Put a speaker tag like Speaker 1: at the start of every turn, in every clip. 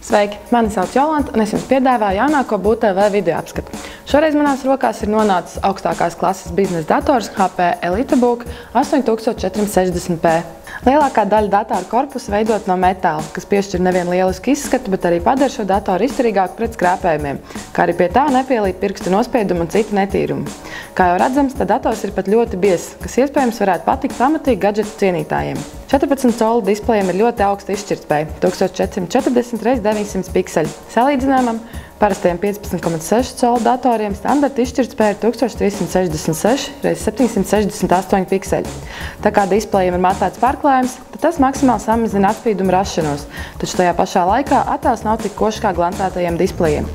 Speaker 1: Sveiki! Mani sauc Jolanta un es jums piedāvāju jaunāko BUTV video apskatu. Šoreiz manās rokās ir nonācis augstākās klases biznesa dators HP EliteBook 8460p. Lielākā daļa datora korpusa veidot no metāla, kas piešķir nevien lielisku izskatu, bet arī padara šo datoru izturīgāku pret skrāpējumiem, kā arī pie tā nepielīp pirkstu nospiedumu un citu netīrumu. Kā jau redzams, tad dators ir pat ļoti biezs, kas iespējams varētu patikt pamatīgi gadžetu cienītājiem. 14 colu displejam ir ļoti augsta izšķirtspēja – 1440 x 900 pikseļi. Salīdzinājumam, parastiem 15,6 colu datoriem standarta izšķirtspēja ir 1366 x 768 pikseļi. Tā kā displejam ir matēts pārklājums, tad tas maksimāli samazina atspīdumu rašanos, taču tajā pašā laikā attēls nav tik košs kā glantētajiem displejiem.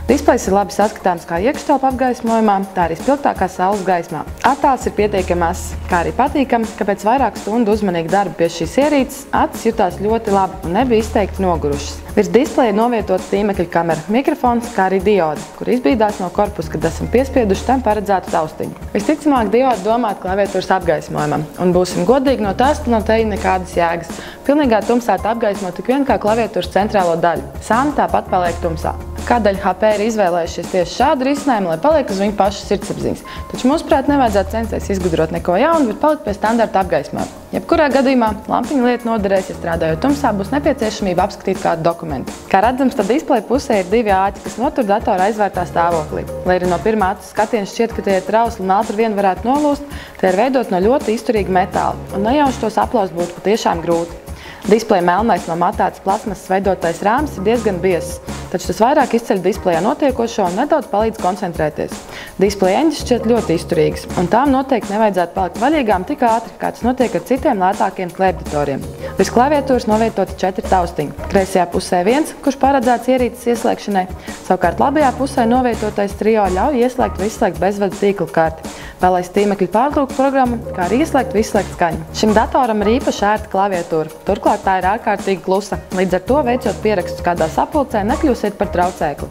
Speaker 1: Displejs ir labi saskatāms kā iekštelpu apgaismojumā, tā arī spilgtākā saules gaismā. Attēls ir pietiekami mazs, kā arī patīkams, ka pēc vairāku stundu uzmanīga darba pie šīs ierīces acis jutās ļoti labi un nebija izteikti nogurušas. Virs displeja novietota tīmekļa kamera, mikrofons, kā arī diode, kur izbīdās no korpusa, kad esam piespieduši tam paredzētu taustiņu. Visticamāk, diode domāta klaviatūras apgaismojumam, un būsim godīgi, no tās no te nekādas jēgas. Pilnīgā tumsā apgaismo tik vien kā klaviatūras centrālo daļu. Sāna tāpat paliek tumsā. Kādēļ HP ir izvēlējušies tieši šādu risinājumu, lai paliek uz viņu pašu sirdsapziņas. Taču mūsuprāt nevajadzētu censties izgudrot neko jaunu, bet palikt pie standarta apgaismojuma. Jebkurā gadījumā lampiņa lieta noderēs, ja strādājot tumsā būs nepieciešamība apskatīt kādu dokumentu. Kā redzams, tad displeja pusē ir divi āķi, kas notur datoru aizvērtā stāvoklī. Lai arī no pirmā acu skatiena šķiet, ka tie ir trausli un ātri vien varētu nolūst, tie ir veidot no ļoti izturīga metāla, un nejauši tos aplaust būtu patiešām grūti. Displeja melnais no matētas plasmasas veidotais rāmis ir diezgan biezs, taču tas vairāk izceļ displejā notiekošo un nedaudz palīdz koncentrēties. Displeja eņģis šķiet ļoti izturīgas, un tām noteikti nevajadzētu palikt vaļīgām tik ātri, kā tas notiek ar citiem lētākiem klēpdatoriem. Virs klaviatūras novietoti 4 taustiņi. Kreisajā pusē viens, kurš paredzēts ierīces ieslēgšanai, savukārt labajā pusē novietotais trio ļauj ieslēgt vai izslēgt bezvadu tīkla karti, vēlaist tīmekļu pārlūku programmu, kā arī ieslēgt vai izslēgt skaņu. Šim datoram ir īpaši ērta klaviatūra, turklāt tā ir ārkārtīgi klusa, līdz ar to veicot pierakstus kādā sapulcē nekļūsiet par traucēkli.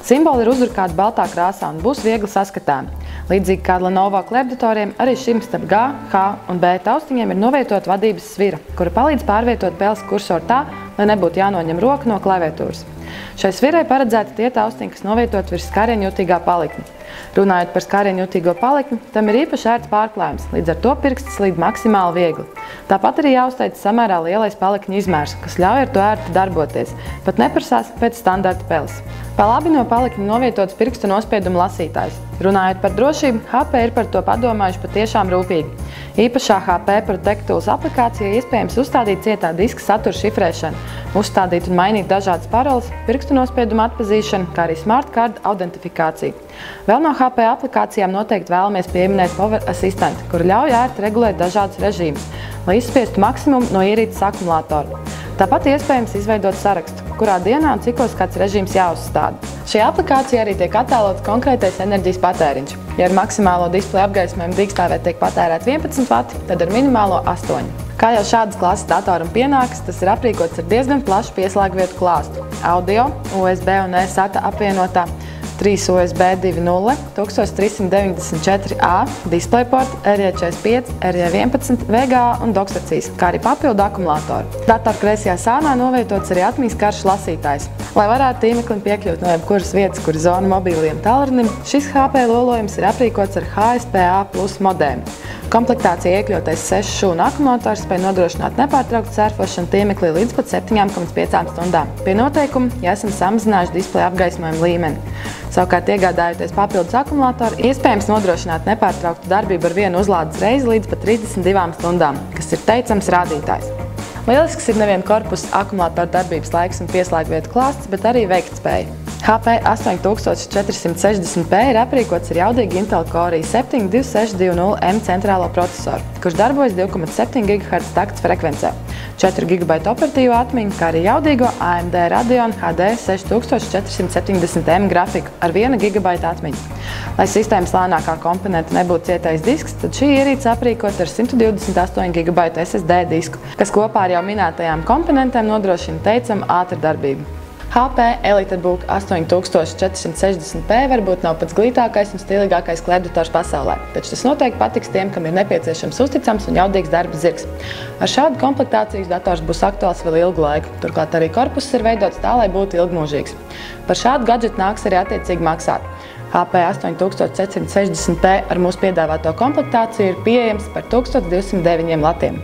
Speaker 1: Simboli ir uzrukāti baltā krāsā un būs viegli saskatāmi. Līdzīgi kā Lenovo klēpdatoriem, arī šim starp G, H un B taustiņiem ir novietot vadības svira, kura palīdz pārvietot peles kursoru tā, lai nebūtu jānoņem roka no klaviatūras. Šai svirai paredzēti tie taustiņi, kas novietot virs skārienjutīgā palikņa. Runājot par skārienjutīgo palikni, tam ir īpaši ērts pārklājums, līdz ar to pirksts slīd maksimāli viegli. Tāpat arī jāuzteic samērā lielais palikņa izmērs, kas ļauj ar to ērti darboties, pat neprasās pēc standarta peles. Pa labi no palikņa novietots pirkstu nospiedumu lasītājs. Runājot par drošību, HP ir par to padomājuši patiešām rūpīgi. Īpašā HP Protect Tools aplikācijā iespējams uzstādīt cietā diska satura šifrēšanu, uzstādīt un mainīt dažādas paroles, pirkstu nospiedumu atpazīšanu, kā arī Smart Card autentifikāciju. Vēl no HP aplikācijām noteikti vēlamies pieminēt Power Assistant, kur ļauj ērti regulēt dažādus režīmus, lai izspiestu maksimumu no ierīces akumulātora. Tāpat iespējams izveidot sarakstu, kurā dienā un cikos kāds režīms jāuzstāda. Šajā aplikācijā arī tiek attēlots konkrētais enerģijas patēriņš. Ja ar maksimālo displeja apgaismojumu dīkstāvē tiek patērēt 11 vati, tad ar minimālo 8. Kā jau šādas klases datoram pienākas, tas ir aprīkots ar diezgan plašu pieslēgvietu klāstu. Audio, USB un eSATA apvienotā, 3 USB 2.0, 1394A, DisplayPort, RJ45, RJ11, VGA un doksacijas, kā arī papildu akumulātoru. Datora kreisajā sānā novietots arī atmiņas karšu lasītājs. Lai varētu tīmeklim piekļūt no jebkuras vietas, kur zona mobīliem tālrunim, šis HP lolojums ir aprīkots ar HSPA+ modēmu. Komplektācija iekļautais 6 šūnu akumulators spēj nodrošināt nepārtrauktu sērfošanu tīmeklī līdz pat 7,5 stundām. Pie noteikuma, ja esam samazinājuši displeja apgaismojumu līmeni. Savukārt, iegādājoties papildus akumulātoru, iespējams nodrošināt nepārtrauktu darbību ar vienu uzlādes reizi līdz pat 32 stundām, kas ir teicams rādītājs. Lielisks ir nevien korpusa akumulātora darbības laiks un pieslēgvietu klāsts, bet arī veiktspēja. HP 8460p ir aprīkots ar jaudīgu Intel Core i7 2620M centrālo procesoru, kurš darbojas 2,7 GHz takts frekvencē, 4 GB operatīvo atmiņu, kā arī jaudīgo AMD Radeon HD 6470M grafiku ar 1 GB atmiņu. Lai sistēmas lēnākā komponenta nebūtu cietais disks, tad šī ierīce aprīkot ar 128 GB SSD disku, kas kopā ar jau minētajām komponentēm nodrošina teicamu ātru darbību. HP EliteBook 8460p varbūt nav pats glītākais un stilīgākais klēpdators pasaulē, taču tas noteikti patiks tiem, kam ir nepieciešams uzticams un jaudīgs darba zirgs. Ar šādu komplektāciju dators būs aktuāls vēl ilgu laiku, turklāt arī korpuss ir veidots tā, lai būtu ilgmūžīgs. Par šādu gadžetu nāks arī attiecīgi maksāt. HP 8460p ar mūsu piedāvāto komplektāciju ir pieejams par 1209 latiem.